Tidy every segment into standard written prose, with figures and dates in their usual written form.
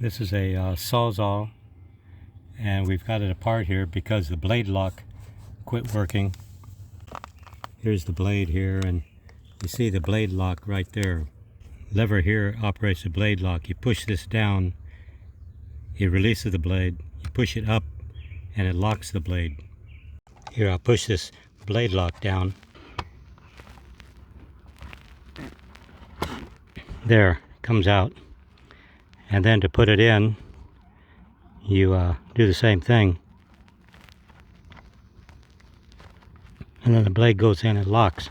This is a Sawzall, and we've got it apart here because the blade lock quit working. Here's the blade here, and you see the blade lock right there. Lever here operates the blade lock. You push this down, it releases the blade. You push it up and it locks the blade. Here, I'll push this blade lock down. There, comes out. And then to put it in, you do the same thing. And then the blade goes in and locks.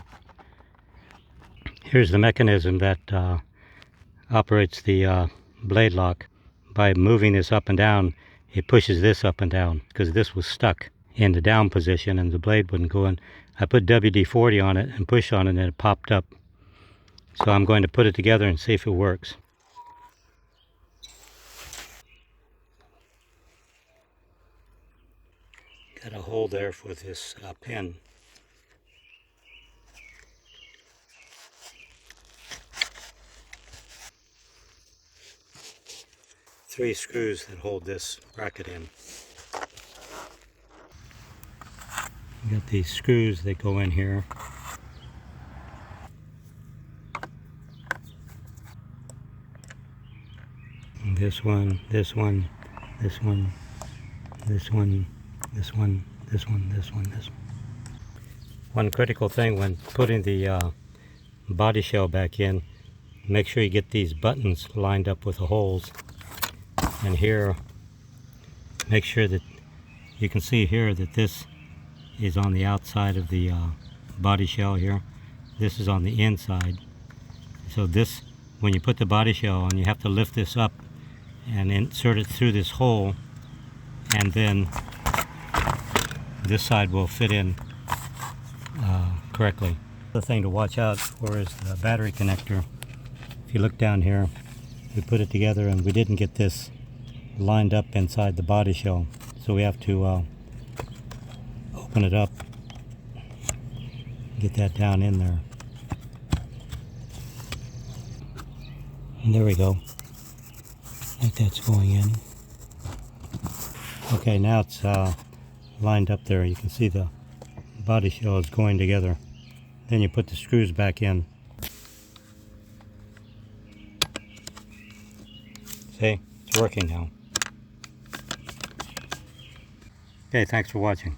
Here's the mechanism that operates the blade lock. By moving this up and down, it pushes this up and down because this was stuck in the down position and the blade wouldn't go in. I put WD-40 on it and push on it and it popped up. So I'm going to put it together and see if it works. Got a hole there for this pin. Three screws that hold this bracket in. You got these screws that go in here. And this one, this one, this one, this one, this one, this one, this one, this one. One critical thing when putting the body shell back in, make sure you get these buttons lined up with the holes. And here, make sure that you can see here that this is on the outside of the body shell here. This is on the inside. So this, when you put the body shell on, you have to lift this up and insert it through this hole, and then this side will fit in correctly. The thing to watch out for is the battery connector. If you look down here, we put it together and we didn't get this lined up inside the body shell, so we have to open it up, get that down in there, and there we go. I think that's going in. Okay, now it's lined up there. You can see the body shell is going together. Then you put the screws back in. See, it's working now. Okay, thanks for watching.